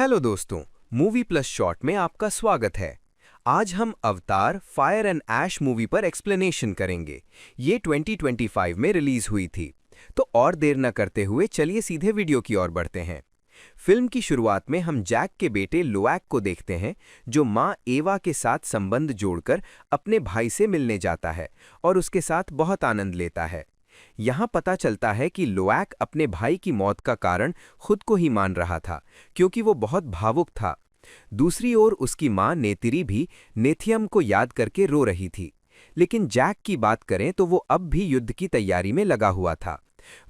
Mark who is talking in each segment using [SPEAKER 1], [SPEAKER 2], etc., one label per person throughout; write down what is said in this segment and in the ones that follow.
[SPEAKER 1] Hello दोस्तों, movie plus short में आपका स्वागत है। आज हम अवतार फायर एंड ऐश मूवी पर एक्सप्लेनेशन करेंगे। ये 2025 में रिलीज हुई थी। तो और देर न करते हुए चलिए सीधे वीडियो की ओर बढ़ते हैं। फिल्म की शुरुआत में हम जैक के बेटे लोएक को देखते हैं, जो मां एवा के साथ संबंध जोड़कर अपने भाई से मिलने जाता है और उसके साथ बहुत आनंद लेता है। यहाँ पता चलता है कि लोएक अपने भाई की मौत का कारण खुद को ही मान रहा था, क्योंकि वो बहुत भावुक था। दूसरी ओर उसकी मां नेतिरी भी नेथियम को याद करके रो रही थी। लेकिन जैक की बात करें तो वो अब भी युद्ध की तैयारी में लगा हुआ था।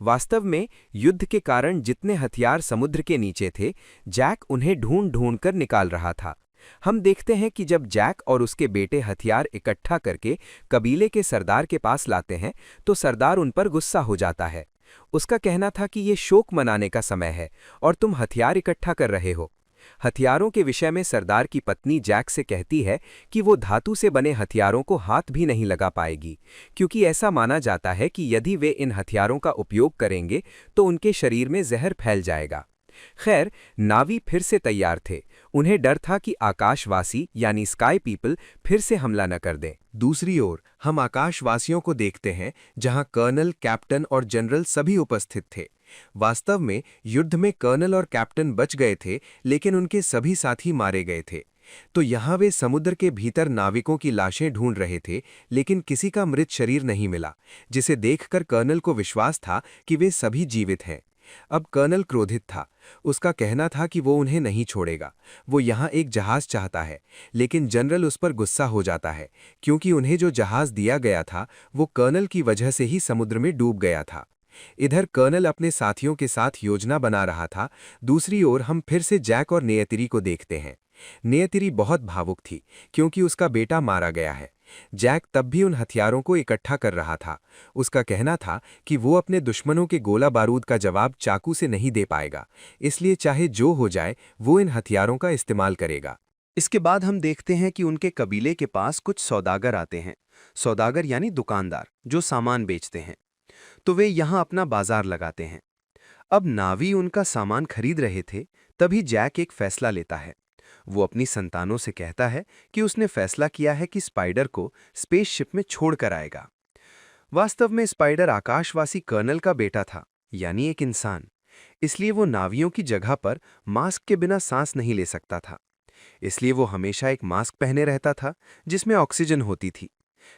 [SPEAKER 1] वास्तव में युद्ध के कारण जितने हथियार समुद्र के नीचे थे, जैक उन्हें ढूंढ ढूंढ कर निकाल रहा था। हम देखते हैं कि जब जैक और उसके बेटे हथियार इकट्ठा करके कबीले के सरदार के पास लाते हैं, तो सरदार उन पर गुस्सा हो जाता है। उसका कहना था कि ये शोक मनाने का समय है और तुम हथियार इकट्ठा कर रहे हो। हथियारों के विषय में सरदार की पत्नी जैक से कहती है कि वो धातु से बने हथियारों को हाथ भी नहीं लगा पाएगी, क्योंकि ऐसा माना जाता है कि यदि वे इन हथियारों का उपयोग करेंगे तो उनके शरीर में जहर फैल जाएगा। खैर, नावी फिर से तैयार थे। उन्हें डर था कि आकाशवासी यानी स्काई पीपल फिर से हमला न कर दें। दूसरी ओर हम आकाशवासियों को देखते हैं, जहां कर्नल, कैप्टन और जनरल सभी उपस्थित थे। वास्तव में युद्ध में कर्नल और कैप्टन बच गए थे, लेकिन उनके सभी साथी मारे गए थे। तो यहाँ वे समुद्र के भीतर नाविकों की लाशें ढूंढ रहे थे, लेकिन किसी का मृत शरीर नहीं मिला, जिसे देखकर कर्नल को विश्वास था कि वे सभी जीवित हैं। अब कर्नल क्रोधित था। उसका कहना था कि वो उन्हें नहीं छोड़ेगा। वो यहाँ एक जहाज चाहता है, लेकिन जनरल उस पर गुस्सा हो जाता है, क्योंकि उन्हें जो जहाज दिया गया था वो कर्नल की वजह से ही समुद्र में डूब गया था। इधर कर्नल अपने साथियों के साथ योजना बना रहा था। दूसरी ओर हम फिर से जैक और नेयतिरी को देखते हैं। नेयतिरी बहुत भावुक थी, क्योंकि उसका बेटा मारा गया है। जैक तब भी उन हथियारों को इकट्ठा कर रहा था। उसका कहना था कि वो अपने दुश्मनों के गोला बारूद का जवाब चाकू से नहीं दे पाएगा, इसलिए चाहे जो हो जाए वो इन हथियारों का इस्तेमाल करेगा।
[SPEAKER 2] इसके बाद हम देखते हैं कि उनके कबीले के पास कुछ सौदागर आते हैं। सौदागर यानी दुकानदार जो सामान बेचते हैं। तो वे यहाँ अपना बाजार लगाते हैं। अब नावी उनका सामान खरीद रहे थे, तभी जैक एक फैसला लेता है। वो अपनी संतानों से कहता है कि उसने फैसला किया है कि स्पाइडर को स्पेसशिप में छोड़कर आएगा। वास्तव में स्पाइडर आकाशवासी कर्नल का बेटा था, यानी एक इंसान। इसलिए वो नावियों की जगह पर मास्क के बिना सांस नहीं ले सकता था। इसलिए वो हमेशा एक मास्क पहने रहता था, जिसमें ऑक्सीजन होती थी।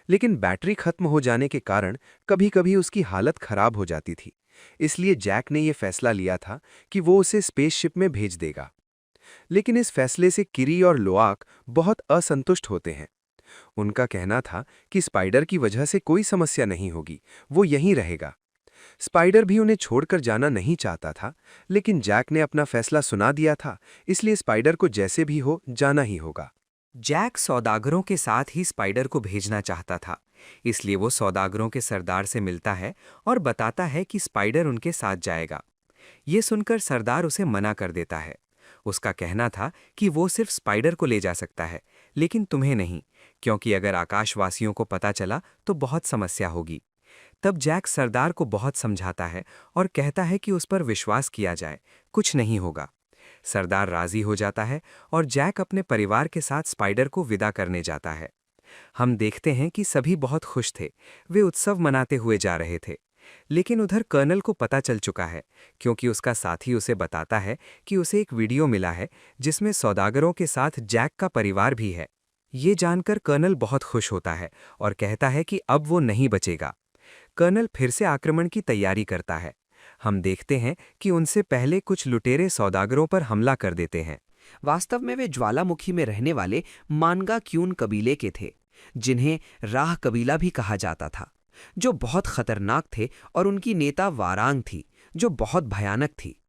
[SPEAKER 2] लेकिन बैटरी खत्म हो जाने के कारण कभी-कभी उसकी हालत खराब हो जाती थी। इसलिए जैक ने यह फैसला लिया था कि वो उसे स्पेसशिप में भेज देगा। लेकिन इस फैसले से किरी और लोआक बहुत असंतुष्ट होते हैं। उनका कहना था कि स्पाइडर की वजह से कोई समस्या नहीं होगी, वो यहीं रहेगा। स्पाइडर भी उन्हें छोड़कर जाना नहीं चाहता था, लेकिन जैक ने अपना फैसला सुना दिया था, इसलिए स्पाइडर को जैसे भी हो जाना ही होगा।
[SPEAKER 3] जैक सौदागरों के साथ ही स्पाइडर को भेजना चाहता था, इसलिए वो सौदागरों के सरदार से मिलता है और बताता है कि स्पाइडर उनके साथ जाएगा। ये सुनकर सरदार उसे मना कर देता है। उसका कहना था कि वो सिर्फ स्पाइडर को ले जा सकता है, लेकिन तुम्हें नहीं, क्योंकि अगर आकाशवासियों को पता चला तो बहुत समस्या होगी। तब जैक सरदार को बहुत समझाता है और कहता है कि उस पर विश्वास किया जाए, कुछ नहीं होगा। सरदार राजी हो जाता है और जैक अपने परिवार के साथ स्पाइडर को विदा करने जाता है। हम देखते हैं कि सभी बहुत खुश थे। वे उत्सव मनाते हुए जा रहे थे। लेकिन उधर कर्नल को पता चल चुका है, क्योंकि उसका साथी उसे बताता है कि उसे एक वीडियो मिला है जिसमें सौदागरों के साथ जैक का परिवार भी है। ये जानकर कर्नल बहुत खुश होता है और कहता है कि अब वो नहीं बचेगा। कर्नल फिर से आक्रमण की तैयारी करता है। हम देखते हैं कि उनसे पहले कुछ लुटेरे सौदागरों पर हमला कर देते हैं।
[SPEAKER 4] वास्तव में वे ज्वालामुखी में रहने वाले मानगा क्यून कबीले के थे, जिन्हें राह कबीला भी कहा जाता था, जो बहुत खतरनाक थे, और उनकी नेता वारांग थी, जो बहुत भयानक थी।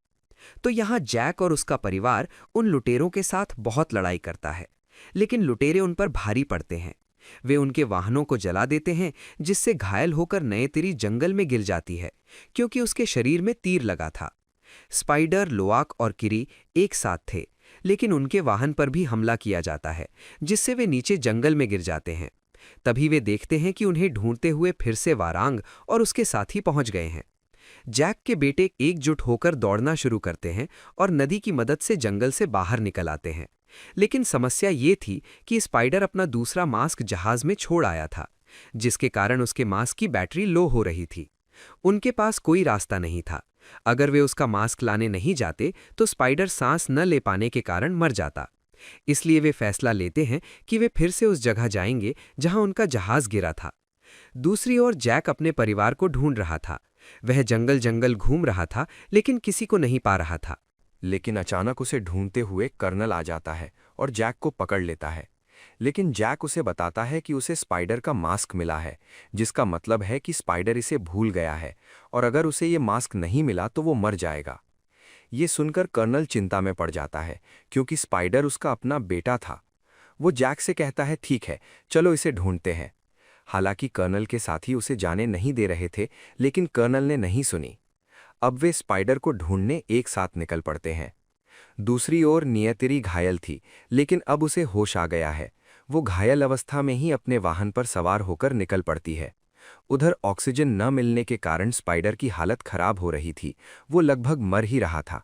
[SPEAKER 4] तो यहाँ जैक और उसका परिवार उन लुटेरों के साथ बहुत लड़ाई करता है, लेकिन लुटेरे उन पर भारी पड़ते हैं। वे उनके वाहनों को जला देते हैं, जिससे घायल होकर नेयतिरी जंगल में गिर जाती है, क्योंकि उसके शरीर में तीर लगा था। स्पाइडर, लोआक और किरी एक साथ थे, लेकिन उनके वाहन पर भी हमला किया जाता है, जिससे वे नीचे जंगल में गिर जाते हैं। तभी वे देखते हैं कि उन्हें ढूंढते हुए फिर से वारांग और उसके साथी पहुंच गए हैं। जैक के बेटे एकजुट होकर दौड़ना शुरू करते हैं और नदी की मदद से जंगल से बाहर निकल आते हैं। लेकिन समस्या ये थी कि स्पाइडर अपना दूसरा मास्क जहाज में छोड़ आया था, जिसके कारण उसके मास्क की बैटरी लो हो रही थी। उनके पास कोई रास्ता नहीं था। अगर वे उसका मास्क लाने नहीं जाते तो स्पाइडर सांस न ले पाने के कारण मर जाता। इसलिए वे फैसला लेते हैं कि वे फिर से उस जगह जाएंगे जहां उनका जहाज गिरा था। दूसरी ओर जैक अपने परिवार को ढूंढ रहा था। वह जंगल जंगल घूम रहा था, लेकिन किसी को नहीं पा रहा था।
[SPEAKER 1] लेकिन अचानक उसे ढूंढते हुए कर्नल आ जाता है और जैक को पकड़ लेता है। लेकिन जैक उसे बताता है कि उसे स्पाइडर का मास्क मिला है, जिसका मतलब है कि स्पाइडर इसे भूल गया है और अगर उसे ये मास्क नहीं मिला तो वो मर जाएगा। ये सुनकर कर्नल चिंता में पड़ जाता है, क्योंकि स्पाइडर उसका अपना बेटा था। वो जैक से कहता है, ठीक है, चलो इसे ढूंढते हैं। हालांकि कर्नल के साथी उसे जाने नहीं दे रहे थे, लेकिन कर्नल ने नहीं सुनी। अब वे स्पाइडर को ढूंढने एक साथ निकल पड़ते हैं। दूसरी ओर नियतिरी घायल थी, लेकिन अब उसे होश आ गया है। वो घायल अवस्था में ही अपने वाहन पर सवार होकर निकल पड़ती है। उधर ऑक्सीजन न मिलने के कारण स्पाइडर की हालत खराब हो रही थी। वो लगभग मर ही रहा था।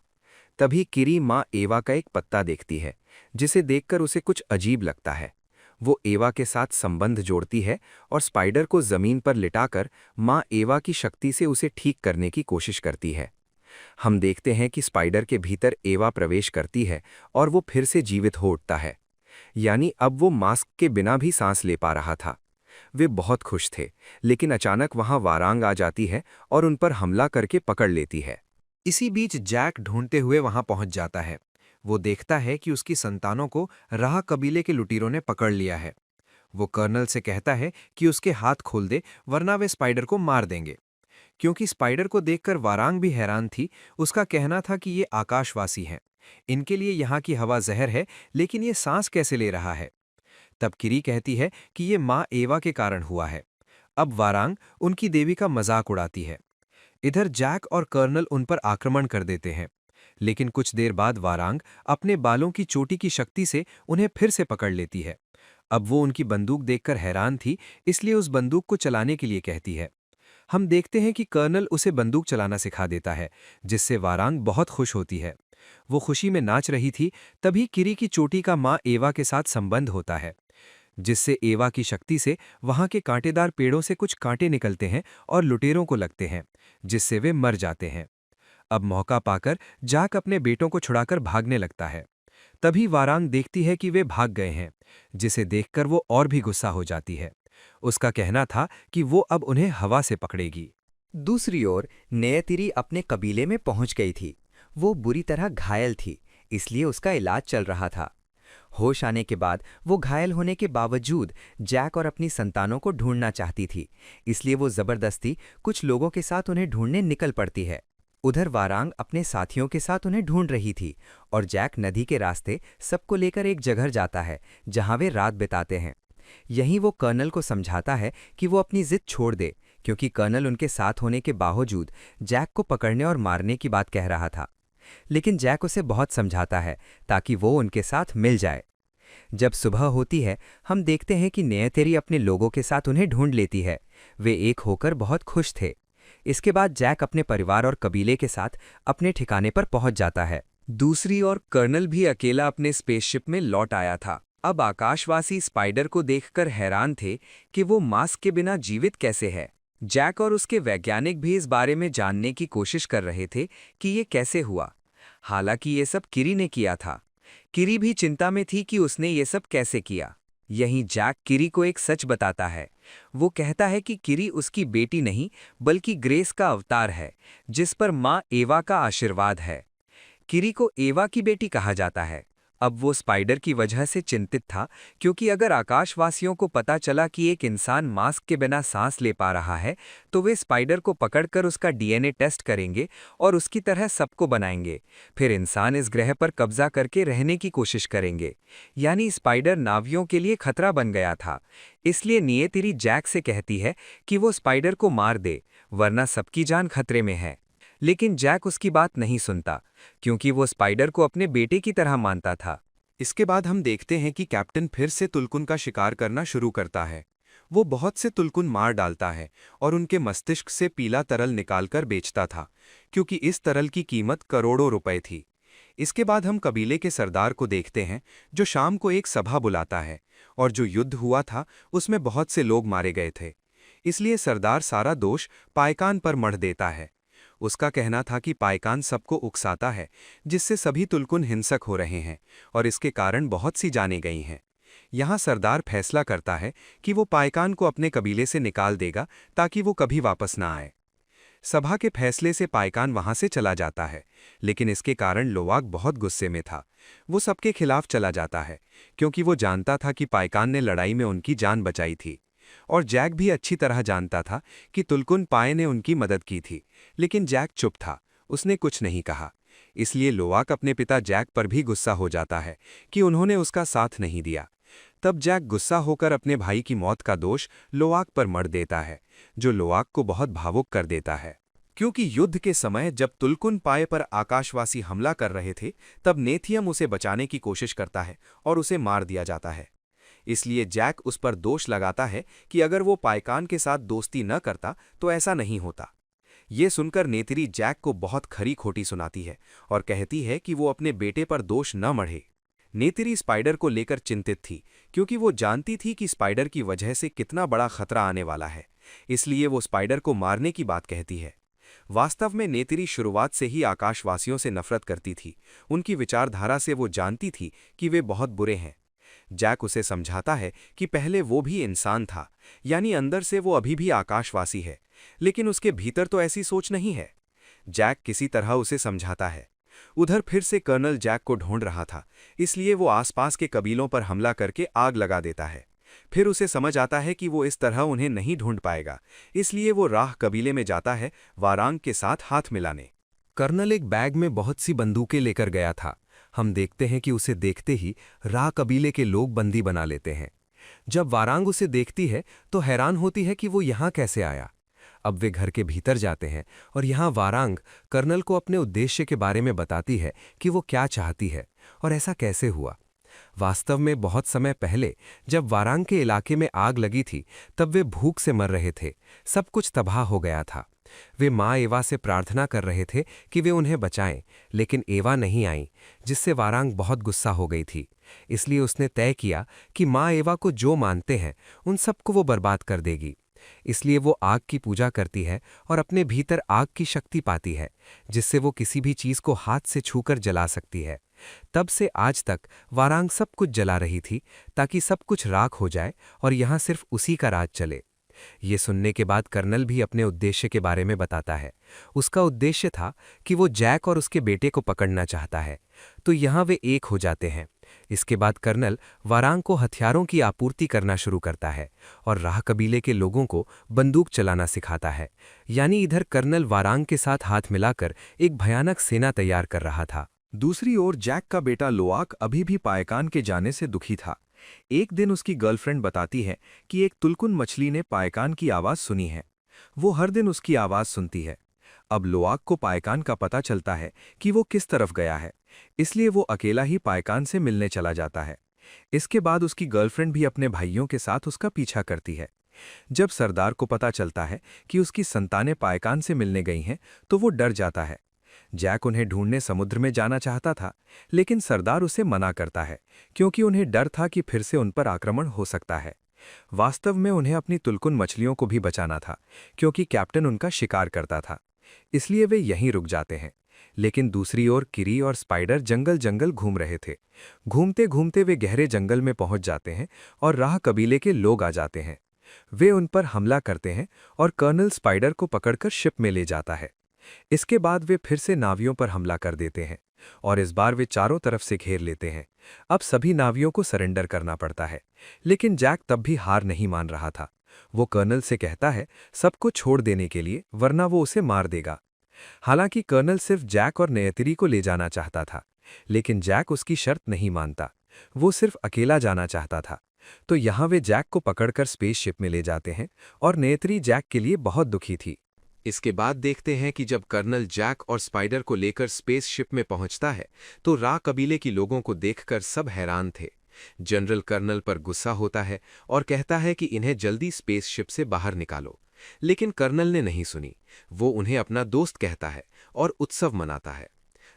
[SPEAKER 1] तभी किरी माँ एवा का एक पत्ता देखती है, जिसे देखकर उसे कुछ अजीब लगता है। वो एवा के साथ संबंध जोड़ती है और स्पाइडर को जमीन पर लिटाकर माँ एवा की शक्ति से उसे ठीक करने की कोशिश करती है। हम देखते हैं कि स्पाइडर के भीतर एवा प्रवेश करती है और वो फिर से जीवित हो उठता है। यानी अब वो मास्क के बिना भी सांस ले पा रहा था। वे बहुत खुश थे, लेकिन अचानक वहां वारांग आ जाती है और उन पर हमला करके पकड़ लेती है।
[SPEAKER 3] इसी बीच जैक ढूंढते हुए वहां पहुंच जाता है। वो देखता है कि उसकी संतानों को राह कबीले के लुटेरों ने पकड़ लिया है। वो कर्नल से कहता है कि उसके हाथ खोल दे, वरना वे स्पाइडर को मार देंगे। क्योंकि स्पाइडर को देखकर वारांग भी हैरान थी। उसका कहना था कि ये आकाशवासी हैं, इनके लिए यहाँ की हवा जहर है, लेकिन ये सांस कैसे ले रहा है। तब किरी कहती है कि ये माँ एवा के कारण हुआ है। अब वारांग उनकी देवी का मजाक उड़ाती है। इधर जैक और कर्नल उन पर आक्रमण कर देते हैं, लेकिन कुछ देर बाद वारांग अपने बालों की चोटी की शक्ति से उन्हें फिर से पकड़ लेती है। अब वो उनकी बंदूक देखकर हैरान थी, इसलिए उस बंदूक को चलाने के लिए कहती है। हम देखते हैं कि कर्नल उसे बंदूक चलाना सिखा देता है, जिससे वारांग बहुत खुश होती है। वो खुशी में नाच रही थी, तभी किरी की चोटी का माँ एवा के साथ संबंध होता है, जिससे एवा की शक्ति से वहां के कांटेदार पेड़ों से कुछ कांटे निकलते हैं और लुटेरों को लगते हैं, जिससे वे मर जाते हैं। अब मौका पाकर जैक अपने बेटों को छुड़ाकर भागने लगता है। तभी वारांग देखती है कि वे भाग गए हैं, जिसे देखकर वो और भी गुस्सा हो जाती है। उसका कहना था कि वो अब उन्हें हवा से पकड़ेगी।
[SPEAKER 5] दूसरी ओर नेयतिरी अपने कबीले में पहुंच गई थी। वो बुरी तरह घायल थी, इसलिए उसका इलाज चल रहा था। होश आने के बाद वो घायल होने के बावजूद जैक और अपनी संतानों को ढूंढना चाहती थी, इसलिए वो जबरदस्ती कुछ लोगों के साथ उन्हें ढूंढने निकल पड़ती है। उधर वारांग अपने साथियों के साथ उन्हें ढूंढ रही थी और जैक नदी के रास्ते सबको लेकर एक जगह जाता है जहां वे रात बिताते हैं। यहीं वो कर्नल को समझाता है कि वो अपनी जिद छोड़ दे, क्योंकि कर्नल उनके साथ होने के बावजूद जैक को पकड़ने और मारने की बात कह रहा था। लेकिन जैक उसे बहुत समझाता है ताकि वो उनके साथ मिल जाए। जब सुबह होती है, हम देखते हैं कि नेयतिरी अपने लोगों के साथ उन्हें ढूंढ लेती है। वे एक होकर बहुत खुश थे। इसके बाद जैक अपने परिवार और कबीले के साथ अपने ठिकाने पर पहुंच जाता है।
[SPEAKER 3] दूसरी ओर कर्नल भी अकेला अपने स्पेसशिप में लौट आया था। अब आकाशवासी स्पाइडर को देखकर हैरान थे कि वो मास्क के बिना जीवित कैसे है। जैक और उसके वैज्ञानिक भी इस बारे में जानने की कोशिश कर रहे थे कि ये कैसे हुआ। हालांकि ये सब किरी ने किया था। किरी भी चिंता में थी कि उसने ये सब कैसे किया। यहीं जैक किरी को एक सच बताता है। वो कहता है कि किरी उसकी बेटी नहीं, बल्कि ग्रेस का अवतार है, जिस पर माँ एवा का आशीर्वाद है। किरी को एवा की बेटी कहा जाता है। अब वो स्पाइडर की वजह से चिंतित था, क्योंकि अगर आकाशवासियों को पता चला कि एक इंसान मास्क के बिना सांस ले पा रहा है, तो वे स्पाइडर को पकड़कर उसका डीएनए टेस्ट करेंगे और उसकी तरह सबको बनाएंगे। फिर इंसान इस ग्रह पर कब्जा करके रहने की कोशिश करेंगे। यानी स्पाइडर नावियों के लिए खतरा बन गया था। इसलिए नियतिरी जैक से कहती है कि वो स्पाइडर को मार दे, वरना सबकी जान खतरे में है। लेकिन जैक उसकी बात नहीं सुनता, क्योंकि वो स्पाइडर को अपने बेटे की तरह मानता था।
[SPEAKER 2] इसके बाद हम देखते हैं कि कैप्टन फिर से तुलकुन का शिकार करना शुरू करता है। वो बहुत से तुलकुन मार डालता है और उनके मस्तिष्क से पीला तरल निकालकर बेचता था, क्योंकि इस तरल की कीमत करोड़ों रुपए थी। इसके बाद हम कबीले के सरदार को देखते हैं, जो शाम को एक सभा बुलाता है, और जो युद्ध हुआ था उसमें बहुत से लोग मारे गए थे। इसलिए सरदार सारा दोष पायकान पर मढ़ देता है। उसका कहना था कि पायकान सबको उकसाता है, जिससे सभी तुलकुन हिंसक हो रहे हैं और इसके कारण बहुत सी जानें गई हैं। यहाँ सरदार फैसला करता है कि वो पायकान को अपने कबीले से निकाल देगा ताकि वो कभी वापस ना आए। सभा के फैसले से पायकान वहां से चला जाता है, लेकिन इसके कारण लोवाक बहुत गुस्से में था। वो सबके खिलाफ चला जाता है, क्योंकि वो जानता था कि पायकान ने लड़ाई में उनकी जान बचाई थी। और जैक भी अच्छी तरह जानता था कि तुलकुन पाये ने उनकी मदद की थी, लेकिन जैक चुप था, उसने कुछ नहीं कहा। इसलिए लोवाक अपने पिता जैक पर भी गुस्सा हो जाता है कि उन्होंने उसका साथ नहीं दिया। तब जैक गुस्सा होकर अपने भाई की मौत का दोष लोवाक पर मढ़ देता है, जो लोवाक को बहुत भावुक कर देता है। क्योंकि युद्ध के समय जब तुलकुन पाये पर आकाशवासी हमला कर रहे थे, तब नेथियम उसे बचाने की कोशिश करता है और उसे मार दिया जाता है। इसलिए जैक उस पर दोष लगाता है कि अगर वो पायकान के साथ दोस्ती न करता तो ऐसा नहीं होता। ये सुनकर नेत्री जैक को बहुत खरी खोटी सुनाती है और कहती है कि वो अपने बेटे पर दोष न मढ़े। नेत्री स्पाइडर को लेकर चिंतित थी, क्योंकि वो जानती थी कि स्पाइडर की वजह से कितना बड़ा खतरा आने वाला है। इसलिए वो स्पाइडर को मारने की बात कहती है। वास्तव में नेत्री शुरुआत से ही आकाशवासियों से नफरत करती थी। उनकी विचारधारा से वो जानती थी कि वे बहुत बुरे हैं। जैक उसे समझाता है कि पहले वो भी इंसान था, यानी अंदर से वो अभी भी आकाशवासी है, लेकिन उसके भीतर तो ऐसी सोच नहीं है। जैक किसी तरह उसे समझाता है। उधर फिर से कर्नल जैक को ढूंढ रहा था, इसलिए वो आसपास के कबीलों पर हमला करके आग लगा देता है। फिर उसे समझ आता है कि वो इस तरह उन्हें नहीं ढूंढ पाएगा, इसलिए वो राह कबीले में जाता है वारांग के साथ हाथ मिलाने।
[SPEAKER 1] कर्नल एक बैग में बहुत सी बंदूकें लेकर गया था। हम देखते हैं कि उसे देखते ही राह कबीले के लोग बंदी बना लेते हैं। जब वारांग उसे देखती है तो हैरान होती है कि वो यहाँ कैसे आया। अब वे घर के भीतर जाते हैं और यहाँ वारांग कर्नल को अपने उद्देश्य के बारे में बताती है कि वो क्या चाहती है और ऐसा कैसे हुआ। वास्तव में बहुत समय पहले जब वारांग के इलाके में आग लगी थी, तब वे भूख से मर रहे थे। सब कुछ तबाह हो गया था। वे माँ एवा से प्रार्थना कर रहे थे कि वे उन्हें बचाएं, लेकिन एवा नहीं आई, जिससे वारांग बहुत गुस्सा हो गई थी। इसलिए उसने तय किया कि माँ एवा को जो मानते हैं उन सबको वो बर्बाद कर देगी। इसलिए वो आग की पूजा करती है और अपने भीतर आग की शक्ति पाती है, जिससे वो किसी भी चीज को हाथ से छूकर जला सकती है। तब से आज तक वारांग सब कुछ जला रही थी, ताकि सब कुछ राख हो जाए और यहाँ सिर्फ उसी का राज चले। ये सुनने के बाद कर्नल भी अपने उद्देश्य के बारे में बताता है। उसका उद्देश्य था कि वो जैक और उसके बेटे को पकड़ना चाहता है, तो यहाँ वे एक हो जाते हैं। इसके बाद कर्नल वारांग को हथियारों की आपूर्ति करना शुरू करता है और राह कबीले के लोगों को बंदूक चलाना सिखाता है। यानी इधर कर्नल वारांग के साथ हाथ मिलाकर एक भयानक सेना तैयार कर रहा था।
[SPEAKER 6] दूसरी ओर जैक का बेटा लोआक अभी भी पायकान के जाने से दुखी था। एक दिन उसकी गर्लफ्रेंड बताती है कि एक तुलकुन मछली ने पायकान की आवाज सुनी है। वो हर दिन उसकी आवाज सुनती है। अब लोआक को पायकान का पता चलता है कि वो किस तरफ गया है, इसलिए वो अकेला ही पायकान से मिलने चला जाता है। इसके बाद उसकी गर्लफ्रेंड भी अपने भाइयों के साथ उसका पीछा करती है। जब सरदार को पता चलता है कि उसकी संतानें पायकान से मिलने गई हैं, तो वो डर जाता है। जैक उन्हें ढूंढने समुद्र में जाना चाहता था, लेकिन सरदार उसे मना करता है, क्योंकि उन्हें डर था कि फिर से उन पर आक्रमण हो सकता है। वास्तव में उन्हें अपनी तुलकुन मछलियों को भी बचाना था, क्योंकि कैप्टन उनका शिकार करता था। इसलिए वे यहीं रुक जाते हैं। लेकिन दूसरी ओर किरी और स्पाइडर जंगल जंगल घूम रहे थे। घूमते घूमते वे गहरे जंगल में पहुंच जाते हैं और राह कबीले के लोग आ जाते हैं। वे उन पर हमला करते हैं और कर्नल स्पाइडर को पकड़कर शिप में ले जाता है। इसके बाद वे फिर से नावियों पर हमला कर देते हैं और इस बार वे चारों तरफ से घेर लेते हैं। अब सभी नावियों को सरेंडर करना पड़ता है, लेकिन जैक तब भी हार नहीं मान रहा था। वो कर्नल से कहता है सबको छोड़ देने के लिए, वरना वो उसे मार देगा। हालांकि कर्नल सिर्फ जैक और नेयतिरी को ले जाना चाहता था, लेकिन जैक उसकी शर्त नहीं मानता। वो सिर्फ अकेला जाना चाहता था। तो यहाँ वे जैक को पकड़कर स्पेसशिप में ले जाते हैं और नेयतिरी जैक के लिए बहुत दुखी थी।
[SPEAKER 2] इसके बाद देखते हैं कि जब कर्नल जैक और स्पाइडर को लेकर स्पेसशिप में पहुंचता है, तो राह कबीले की लोगों को देखकर सब हैरान थे।
[SPEAKER 1] जनरल कर्नल पर गुस्सा होता है और कहता है कि इन्हें जल्दी स्पेसशिप से बाहर निकालो, लेकिन कर्नल ने नहीं सुनी। वो उन्हें अपना दोस्त कहता है और उत्सव मनाता है।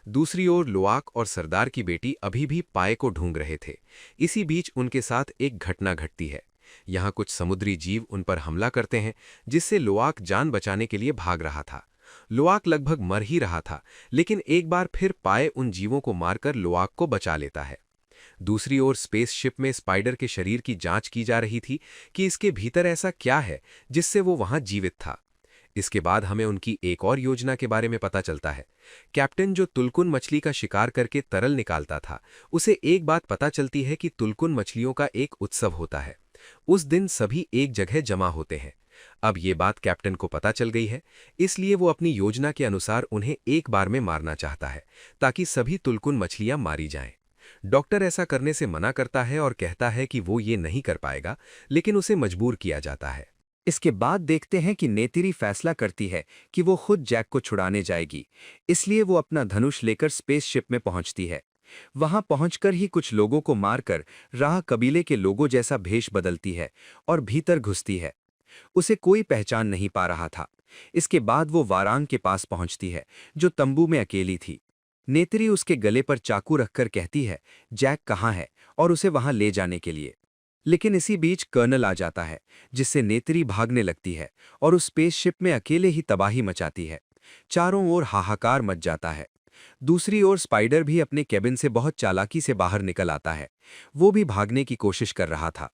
[SPEAKER 1] दूसरी ओर लोआक और सरदार की बेटी अभी भी पाए को ढूंढ रहे थे। इसी बीच उनके साथ एक घटना घटती है। यहाँ कुछ समुद्री जीव उन पर हमला करते हैं, जिससे लोआक जान बचाने के लिए भाग रहा था। लोआक लगभग मर ही रहा था, लेकिन एक बार फिर पाए उन जीवों को मारकर लोआक को बचा लेता है। दूसरी ओर स्पेसशिप में स्पाइडर के शरीर की जांच की जा रही थी कि इसके भीतर ऐसा क्या है जिससे वो वहां जीवित था। इसके बाद हमें उनकी एक और योजना के बारे में पता चलता है। कैप्टन जो तुलकुन मछली का शिकार करके तरल निकालता था, उसे एक बात पता चलती है कि तुलकुन मछलियों का एक उत्सव होता है। उस दिन सभी एक जगह जमा होते हैं। अब ये बात कैप्टन को पता चल गई है, इसलिए वो अपनी योजना के अनुसार उन्हें एक बार में मारना चाहता है, ताकि सभी तुलकुन मछलियां मारी जाएं। डॉक्टर ऐसा करने से मना करता है और कहता है कि वो ये नहीं कर पाएगा, लेकिन उसे मजबूर किया जाता है।
[SPEAKER 2] इसके बाद देखते हैं कि नेतिरी फैसला करती है कि वो खुद जैक को छुड़ाने जाएगी, इसलिए वो अपना धनुष लेकर स्पेसशिप में पहुंचती है। वहां पहुंचकर ही कुछ लोगों को मारकर राह कबीले के लोगों जैसा भेष बदलती है और भीतर घुसती है। उसे कोई पहचान नहीं पा रहा था। इसके बाद वो वारांग के पास पहुंचती है, जो तंबू में अकेली थी। नेत्री उसके गले पर चाकू रखकर कहती है जैक कहाँ है, और उसे वहां ले जाने के लिए। लेकिन इसी बीच कर्नल आ जाता है, जिससे नेत्री भागने लगती है और उस स्पेसशिप में अकेले ही तबाही मचाती है। चारों ओर हाहाकार मच जाता है। दूसरी ओर स्पाइडर भी अपने केबिन से बहुत चालाकी से बाहर निकल आता है। वो भी भागने की कोशिश कर रहा था।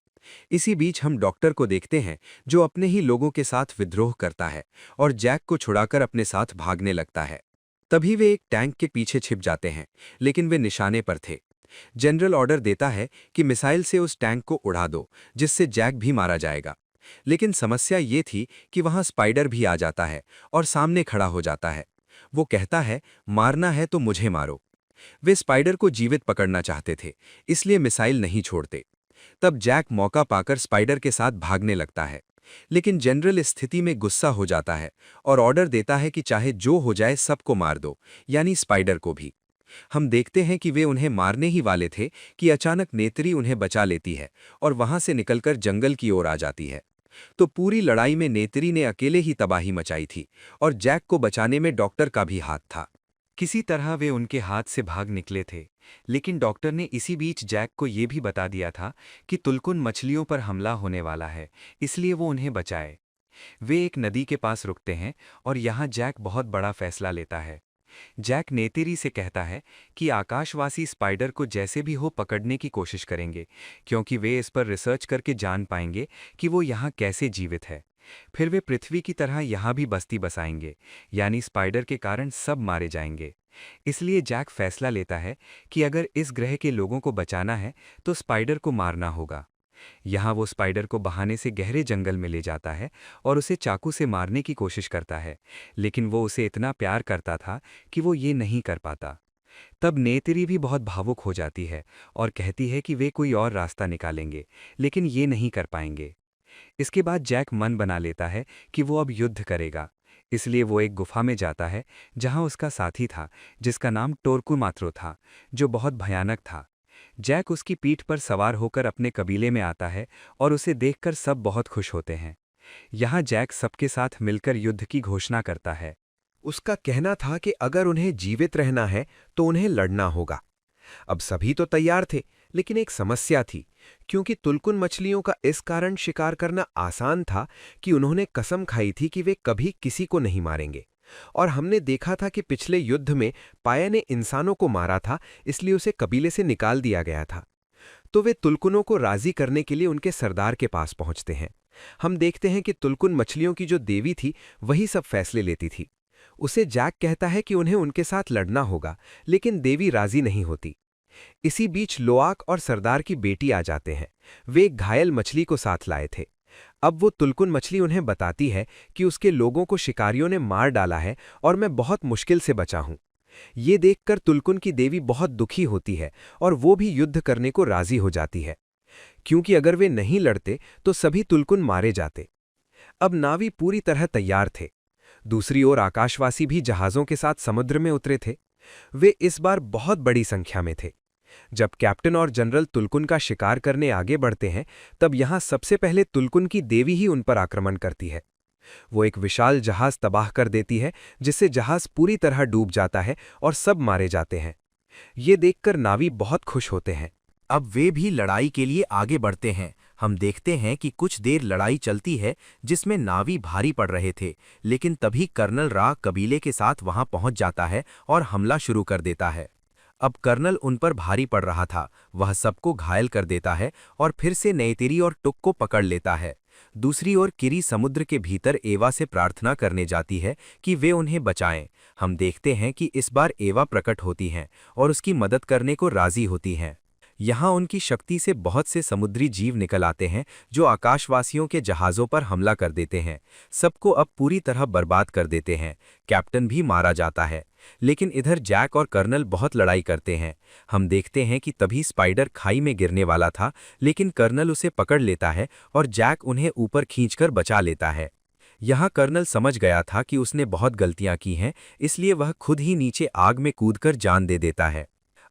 [SPEAKER 2] इसी बीच हम डॉक्टर को देखते हैं, जो अपने ही लोगों के साथ विद्रोह करता है और जैक को छुड़ाकर अपने साथ भागने लगता है। तभी वे एक टैंक के पीछे छिप जाते हैं, लेकिन वे निशाने पर थे। जनरल ऑर्डर देता है कि मिसाइल से उस टैंक को उड़ा दो, जिससे जैक भी मारा जाएगा। लेकिन समस्या ये थी कि वहां स्पाइडर भी आ जाता है और सामने खड़ा हो जाता है। वो कहता है मारना है तो मुझे मारो। वे स्पाइडर को जीवित पकड़ना चाहते थे, इसलिए मिसाइल नहीं छोड़ते। तब जैक मौका पाकर स्पाइडर के साथ भागने लगता है, लेकिन जनरल इस स्थिति में गुस्सा हो जाता है और ऑर्डर देता है कि चाहे जो हो जाए सबको मार दो, यानी स्पाइडर को भी। हम देखते हैं कि वे उन्हें मारने ही वाले थे कि अचानक नेत्री उन्हें बचा लेती है और वहां से निकलकर जंगल की ओर आ जाती है। तो पूरी लड़ाई में नेत्री ने अकेले ही तबाही मचाई थी और जैक को बचाने में डॉक्टर का भी हाथ था।
[SPEAKER 3] किसी तरह वे उनके हाथ से भाग निकले थे, लेकिन डॉक्टर ने इसी बीच जैक को ये भी बता दिया था कि तुलकुन मछलियों पर हमला होने वाला है, इसलिए वो उन्हें बचाए। वे एक नदी के पास रुकते हैं और यहाँ जैक बहुत बड़ा फैसला लेता है। जैक नेतेरी से कहता है कि आकाशवासी स्पाइडर को जैसे भी हो पकड़ने की कोशिश करेंगे, क्योंकि वे इस पर रिसर्च करके जान पाएंगे कि वो यहाँ कैसे जीवित है। फिर वे पृथ्वी की तरह यहाँ भी बस्ती बसाएंगे, यानी स्पाइडर के कारण सब मारे जाएंगे। इसलिए जैक फैसला लेता है कि अगर इस ग्रह के लोगों को बचाना है तो स्पाइडर को मारना होगा। यहाँ वो स्पाइडर को बहाने से गहरे जंगल में ले जाता है और उसे चाकू से मारने की कोशिश करता है, लेकिन वो उसे इतना प्यार करता था कि वो ये नहीं कर पाता। तब नेत्री भी बहुत भावुक हो जाती है और कहती है कि वे कोई और रास्ता निकालेंगे, लेकिन ये नहीं कर पाएंगे। इसके बाद जैक मन बना लेता है कि वो अब युद्ध करेगा, इसलिए वो एक गुफा में जाता है जहां उसका साथी था, जिसका नाम टोरकुमात्रो था, जो बहुत भयानक था। जैक उसकी पीठ पर सवार होकर अपने कबीले में आता है और उसे देखकर सब बहुत खुश होते हैं। यहाँ जैक सबके साथ मिलकर युद्ध की घोषणा करता है।
[SPEAKER 1] उसका कहना था कि अगर उन्हें जीवित रहना है तो उन्हें लड़ना होगा। अब सभी तो तैयार थे, लेकिन एक समस्या थी, क्योंकि तुलकुन मछलियों का इस कारण शिकार करना आसान था कि उन्होंने कसम खाई थी कि वे कभी किसी को नहीं मारेंगे। और हमने देखा था कि पिछले युद्ध में पाया ने इंसानों को मारा था, इसलिए उसे कबीले से निकाल दिया गया था। तो वे तुलकुनों को राजी करने के लिए उनके सरदार के पास पहुंचते हैं। हम देखते हैं कि तुलकुन मछलियों की जो देवी थी वही सब फैसले लेती थी। उसे जैक कहता है कि उन्हें उनके साथ लड़ना होगा, लेकिन देवी राजी नहीं होती। इसी बीच लोआक और सरदार की बेटी आ जाते हैं। वे एक घायल मछली को साथ लाए थे। अब वो तुलकुन मछली उन्हें बताती है कि उसके लोगों को शिकारियों ने मार डाला है और मैं बहुत मुश्किल से बचा हूं। ये देखकर तुलकुन की देवी बहुत दुखी होती है और वो भी युद्ध करने को राजी हो जाती है, क्योंकि अगर वे नहीं लड़ते तो सभी तुलकुन मारे जाते। अब नावी पूरी तरह तैयार थे। दूसरी ओर आकाशवासी भी जहाज़ों के साथ समुद्र में उतरे थे। वे इस बार बहुत बड़ी संख्या में थे। जब कैप्टन और जनरल तुलकुन का शिकार करने आगे बढ़ते हैं, तब यहाँ सबसे पहले तुलकुन की देवी ही उन पर आक्रमण करती है। वो एक विशाल जहाज तबाह कर देती है, जिससे जहाज पूरी तरह डूब जाता है और सब मारे जाते हैं। ये देखकर नावी बहुत खुश होते हैं।
[SPEAKER 6] अब वे भी लड़ाई के लिए आगे बढ़ते हैं। हम देखते हैं कि कुछ देर लड़ाई चलती है जिसमें नावी भारी पड़ रहे थे, लेकिन तभी कर्नल रा कबीले के साथ वहां पहुंच जाता है और हमला शुरू कर देता है। अब कर्नल उन पर भारी पड़ रहा था, वह सबको घायल कर देता है और फिर से नेयतिरी और टुक को पकड़ लेता है। दूसरी ओर किरी समुद्र के भीतर एवा से प्रार्थना करने जाती है कि वे उन्हें बचाएं। हम देखते हैं कि इस बार एवा प्रकट होती हैं और उसकी मदद करने को राजी होती हैं। यहाँ उनकी शक्ति से बहुत से समुद्री जीव निकल आते हैं जो आकाशवासियों के जहाज़ों पर हमला कर देते हैं, सबको अब पूरी तरह बर्बाद कर देते हैं। कैप्टन भी मारा जाता है, लेकिन इधर जैक और कर्नल बहुत लड़ाई करते हैं। हम देखते हैं कि तभी स्पाइडर खाई में गिरने वाला था, लेकिन कर्नल उसे पकड़ लेता है और जैक उन्हें ऊपर खींचकर बचा लेता है। यहाँ कर्नल समझ गया था कि उसने बहुत गलतियां की हैं, इसलिए वह खुद ही नीचे आग में कूदकर जान दे देता है।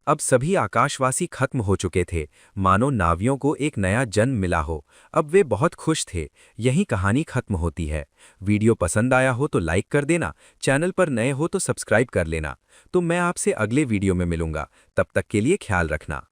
[SPEAKER 6] अब सभी आकाशवासी खत्म हो चुके थे, मानो नावियों को एक नया जन्म मिला हो। अब वे बहुत खुश थे। यही कहानी खत्म होती है। वीडियो पसंद आया हो तो लाइक कर देना, चैनल पर नए हो तो सब्सक्राइब कर लेना। तो मैं आपसे अगले वीडियो में मिलूंगा, तब तक के लिए ख्याल रखना।